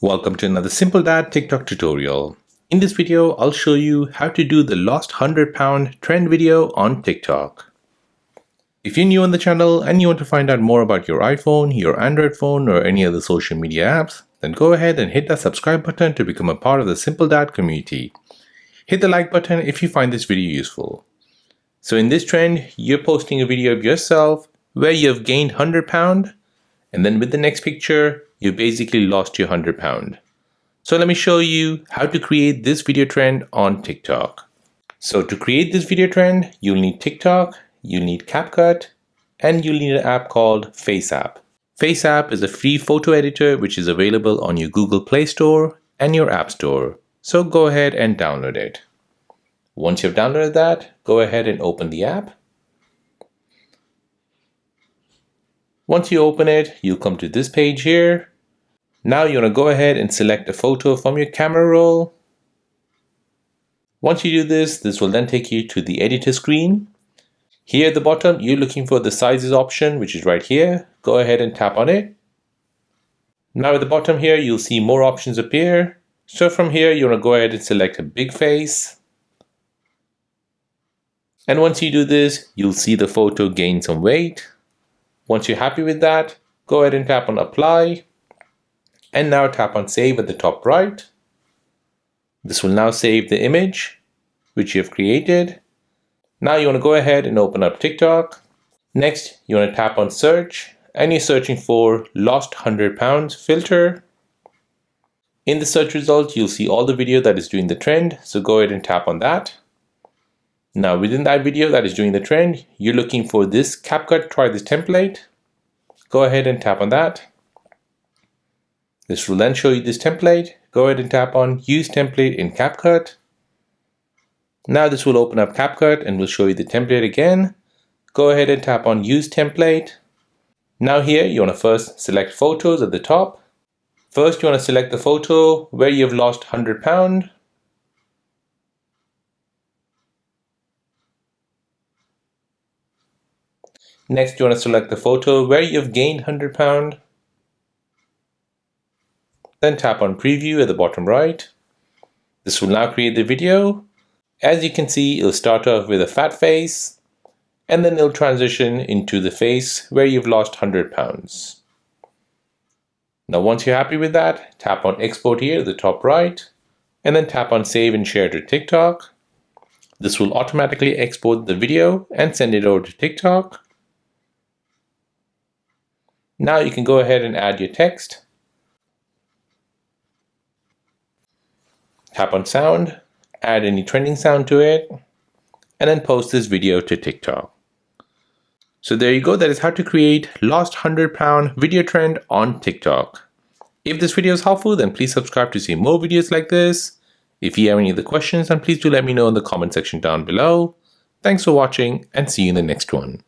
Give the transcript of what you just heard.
Welcome to another Simple Dad TikTok tutorial. In this video, I'll show you how to do the lost 100-pound trend video on TikTok. If you're new on the channel and you want to find out more about your iPhone, your Android phone, or any other social media apps, then go ahead and hit that subscribe button to become a part of the Simple Dad community. Hit the like button if you find this video useful. So in this trend, you're posting a video of yourself where you've gained 100 pounds, and then with the next picture, you basically lost your 100 pounds. So let me show you how to create this video trend on TikTok. So to create this video trend, you'll need TikTok, you'll need CapCut, and you'll need an app called FaceApp. FaceApp is a free photo editor which is available on your Google Play Store and your App Store. So go ahead and download it. Once you've downloaded that, go ahead and open the app. Once you open it, you'll come to this page here. Now you want to go ahead and select a photo from your camera roll. Once you do this, this will then take you to the editor screen. Here at the bottom, you're looking for the sizes option, which is right here. Go ahead and tap on it. Now at the bottom here, you'll see more options appear. So from here, you want to go ahead and select a big face. And once you do this, you'll see the photo gain some weight. Once you're happy with that, go ahead and tap on apply. And now tap on save at the top right. This will now save the image which you have created. Now you want to go ahead and open up TikTok. Next, you want to tap on search and you're searching for lost 100 pounds filter. In the search results, you'll see all the video that is doing the trend. So go ahead and tap on that. Now within that video that is doing the trend, you're looking for this CapCut try this template. Go ahead and tap on that. This will then show you this template. Go ahead and tap on use template in CapCut. Now this will open up CapCut and will show you the template again. Go ahead and tap on use template. Now here you want to first select photos at the top. First you want to select the photo where you've lost 100 pounds. Next, you want to select the photo where you've gained 100 pounds. Then tap on preview at the bottom right. This will now create the video. As you can see, it'll start off with a fat face, and then it'll transition into the face where you've lost 100 pounds. Now, once you're happy with that, tap on export here at the top right, and then tap on save and share to TikTok. This will automatically export the video and send it over to TikTok. Now you can go ahead and add your text. Tap on sound, add any trending sound to it, and then post this video to TikTok. So there you go, that is how to create lost 100-pound video trend on TikTok. If this video is helpful, then please subscribe to see more videos like this. If you have any other questions, then please do let me know in the comment section down below. Thanks for watching and see you in the next one.